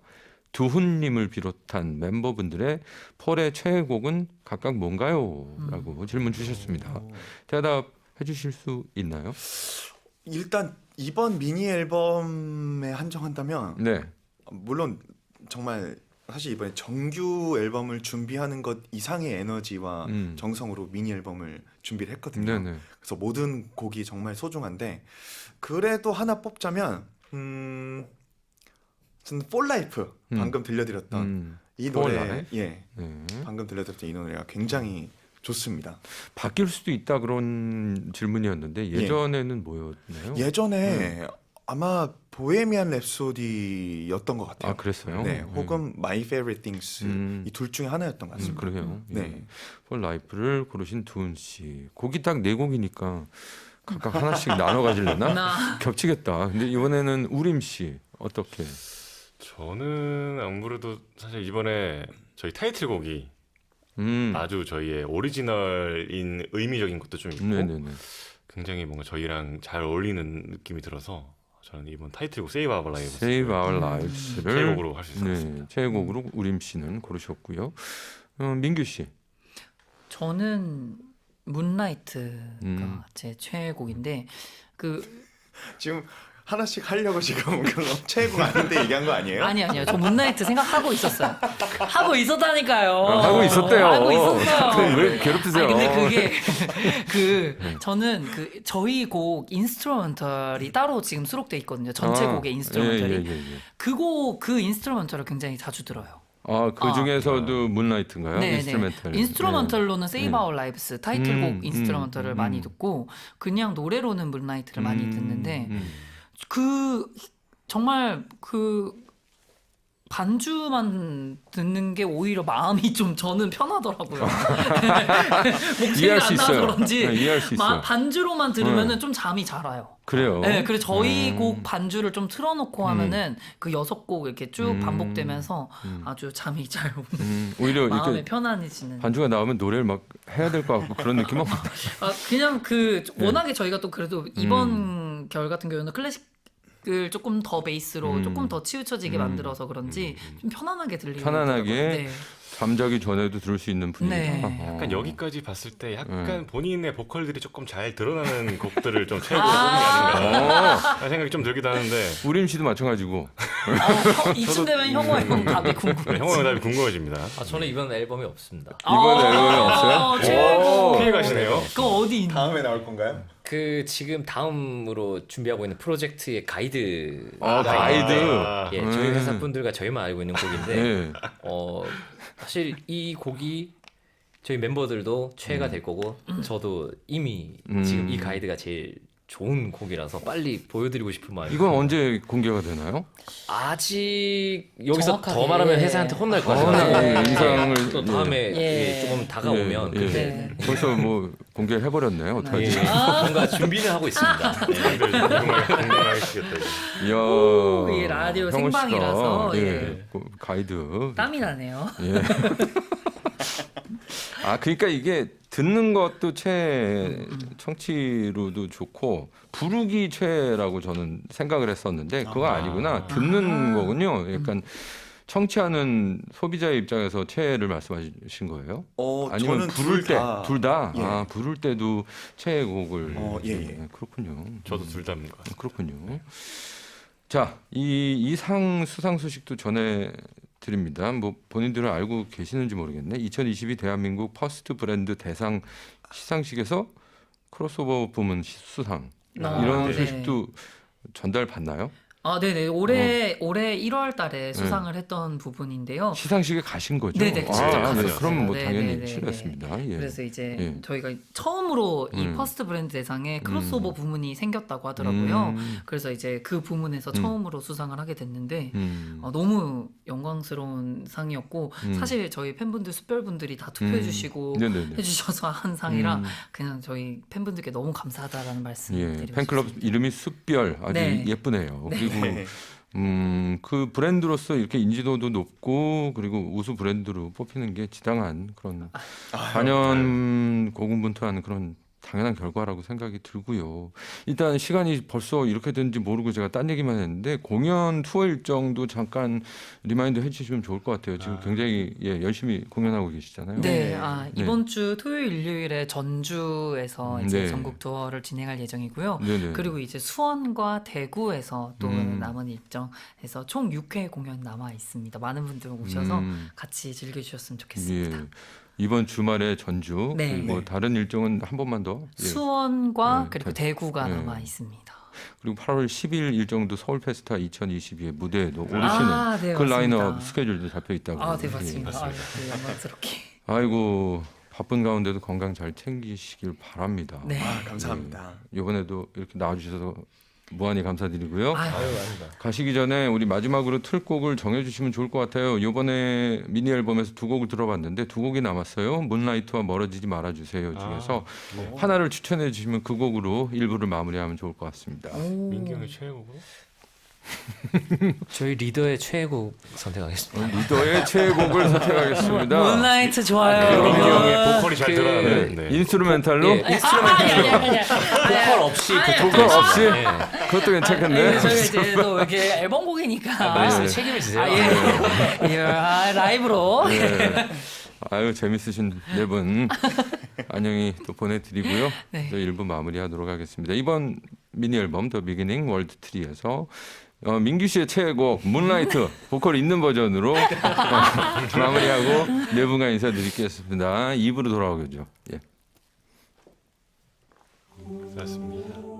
두훈님을 비롯한 멤버분들의 폴의 최애곡은 각각 뭔가요? 라고 질문 주셨습니다. 대답해 주실 수 있나요? 일단 이번 미니 앨범에 한정한다면 네. 물론 정말 사실 이번에 정규 앨범을 준비하는 것 이상의 에너지와 정성으로 미니 앨범을 준비를 했거든요. 네네. 그래서 모든 곡이 정말 소중한데 그래도 하나 뽑자면 저는 For Life 방금 들려드렸던 이 For 노래 Life? 방금 들려드렸던 이 노래가 굉장히 좋습니다. 바뀔 수도 있다 그런 질문이었는데 예전에는 뭐였나요? 예전에 아마 보헤미안 랩소디였던 것 같아요. 아 그랬어요? 네, 혹은 My Favorite Things 이 둘 중에 하나였던 것 같습니다. 그래요. 네. For Life를 고르신 두은 씨. 곡이 딱 네 곡이니까 각각 하나씩 나눠 가질려나? 겹치겠다. 근데 이번에는 우림 씨 어떻게? 저는 아무래도 사실 이번에 저희 타이틀곡이 아주 저희의 오리지널인 의미적인 것도 좀 있고 네네네. 굉장히 뭔가 저희랑 잘 어울리는 느낌이 들어서 저는 이번 타이틀곡 Save Our Lives Save Our Lives를 최애곡으로 할 수 있을 것 네, 같습니다. 최애곡으로 우림 씨는 고르셨고요. 민규 씨. 저는 문라이트가 제 최애곡인데 지금 하나씩 하려고 지금 최애곡 아닌데 얘기한 거 아니에요? 아니요. 저 문라이트 생각하고 있었어요. 하고 있었다니까요. 하고 있었대요. 하고 있었어요. 그럼 왜 괴롭히세요? 아니, 근데 그게 저는 저희 곡 인스트루먼털이 따로 지금 수록돼 있거든요. 전체 곡의 인스트루먼털이. 그 인스트루먼털을 굉장히 자주 들어요. 그 중에서도 문라이트인가요? 네네. 인스트루멘탈. 인스트루먼털로는 Save Our Lives 타이틀곡 인스트루먼털을 많이 듣고 그냥 노래로는 문라이트를 많이 듣는데 정말 반주만 듣는 게 오히려 마음이 좀 저는 편하더라고요. 이해할 목소리가 수 안 나와서 있어요. 그런지 네, 이해할 수 있어요. 반주로만 들으면은 좀 잠이 잘 와요. 그래요. 네, 그래서 저희 곡 반주를 좀 틀어놓고 하면은 그 6곡 이렇게 쭉 반복되면서 아주 잠이 잘 오는 오히려 마음이 이렇게 편안해지는. 반주가 나오면 노래를 막 해야 될 것 같고 그런 느낌은 그냥 워낙에 저희가 또 그래도 이번 결 같은 경우는 클래식을 조금 더 베이스로 조금 더 치우쳐지게 만들어서 그런지 좀 편안하게 들리고 편안하게 잠자기 전에도 들을 수 있는 분위기다. 네. 약간 여기까지 봤을 때 약간 본인의 보컬들이 조금 잘 드러나는 곡들을 좀 최애곡으로 뽑는 게 아닌가 하는 생각이 좀 들기도 하는데 우림 씨도 마찬가지고. 이쯤 되면 형호의 답이 궁금해. 형의 답이 궁금해집니다. 저는 이번 앨범이 없습니다. 이번 앨범이 없어요? 최고. 피해 가시네요. 그거 어디 있나? 다음에 나올 건가요? 지금 다음으로 준비하고 있는 프로젝트의 가이드. 가이드. 저희 회사 분들과 저희만 알고 있는 곡인데 네. 사실 이 곡이 저희 멤버들도 최애가 될 거고 저도 이미 지금 이 가이드가 제일 좋은 곡이라서 빨리 보여드리고 싶은 마음이. 이건 언제 공개가 되나요? 아직 여기서 정확하게. 더 말하면 회사한테 혼날 것 네, 같아요. 인상을 또 다음에 예. 이게 조금 다가오면 예, 그때 벌써 뭐 공개를 해버렸네요. 어떡하지? 예, 뭔가 준비는 하고 있습니다. 예. 다들 건강하게 시겠다. 이야, 오, 이 라디오 형호 씨가, 생방이라서, 예, 예. 그 가이드. 땀이 나네요. 예. 아, 그러니까 이게 듣는 것도 청취로도 좋고 부르기 최애라고 저는 생각을 했었는데 그거 아니구나. 듣는 거군요. 약간 청취하는 소비자의 입장에서 최애를 말씀하신 거예요? 아니면 저는 부를 때 다- 둘 다? 예. 아, 부를 때도 최애곡을. 예. 그렇군요. 저도 둘 다인 것 같아요. 그렇군요. 자, 이 상 수상 소식도 전해드립니다. 뭐 본인들은 알고 계시는지 모르겠네. 2022 대한민국 퍼스트 브랜드 대상 시상식에서 크로스오버 부문 수상 이런 네. 소식도 전달 받나요? 아, 네네. 올해 1월 달에 수상을 했던 부분인데요. 시상식에 가신 거죠? 네네, 직접 네. 갔었어요. 그럼 뭐 네, 당연히 네, 네, 실례했습니다. 예. 그래서 이제 예. 저희가 처음으로 이 음. 퍼스트 브랜드 대상에 크로스오버 부문이 생겼다고 하더라고요. 음. 그래서 이제 그 부문에서 처음으로 수상을 하게 됐는데 너무 영광스러운 상이었고 사실 저희 팬분들 숫별분들이 다 투표해주시고 네네네. 해주셔서 한 상이라 그냥 저희 팬분들께 너무 감사하다라는 말씀 예, 드리고 팬클럽 싶습니다. 이름이 숫별 아주 네. 예쁘네요. 그리고 네. 그 브랜드로서 이렇게 인지도도 높고 그리고 우수 브랜드로 뽑히는 게 지당한 그런 단연 고군분투하는 그런 당연한 결과라고 생각이 들고요. 일단 시간이 벌써 이렇게 됐는지 모르고 제가 딴 얘기만 했는데 공연 투어 일정도 잠깐 리마인드 해주시면 좋을 것 같아요. 지금 굉장히 열심히 공연하고 계시잖아요. 네, 네. 이번 주 토요일, 일요일에 전주에서 이제 네. 전국 투어를 진행할 예정이고요. 네네. 그리고 이제 수원과 대구에서 또 음. 남은 일정에서 총 6회 공연 남아 있습니다. 많은 분들 오셔서 음. 같이 즐겨주셨으면 좋겠습니다. 예. 이번 주말에 전주 네. 그리고 네. 다른 일정은 한 번만 더. 예. 수원과 네, 그리고 대- 대구가 네. 남아 있습니다. 그리고 8월 10일 일정도 서울 페스타 2022의 무대에도 오르시는 아, 네, 그 맞습니다. 라인업 스케줄도 잡혀 있다고. 아, 네, 맞습니다. 예. 아유, 네, 영광스럽게. 아이고 바쁜 가운데도 건강 잘 챙기시길 바랍니다. 네. 감사합니다. 이번에도 이렇게 나와주셔서 무한히 감사드리고요. 아유, 가시기 전에 우리 마지막으로 틀곡을 정해주시면 좋을 것 같아요. 이번에 미니 앨범에서 두 곡을 들어봤는데 두 곡이 남았어요. 문라이트와 멀어지지 말아주세요 중에서 하나를 추천해 주시면 그 곡으로 일부를 마무리하면 좋을 것 같습니다. 민기 형의 최애곡으로? 저희 리더의 최애곡 선택하겠습니다. 리더의 최애곡을 선택하겠습니다. 문라이트 좋아요. 민기 여러분. 형의 보컬이 잘 그- 들어가는. 네. 네. 인스트루멘탈로 예, 인스트루멘탈 보컬 없이 보컬 없이 예. 그것도 괜찮겠네. 저희가 이제 또 이렇게 앨범곡이니까. 말씀에 책임을 지세요. 예, 라이브로. 네. 아유 재밌으신 네 분 안녕히 또 보내드리고요. 네. 저 1부 마무리하도록 하겠습니다. 이번 미니 앨범 더 비기닝 월드 트리에서 민규 씨의 최애곡 문라이트 보컬 있는 버전으로 마무리하고 네 분과 인사드리겠습니다. 2부로 돌아오겠죠. 예. 맞습니다.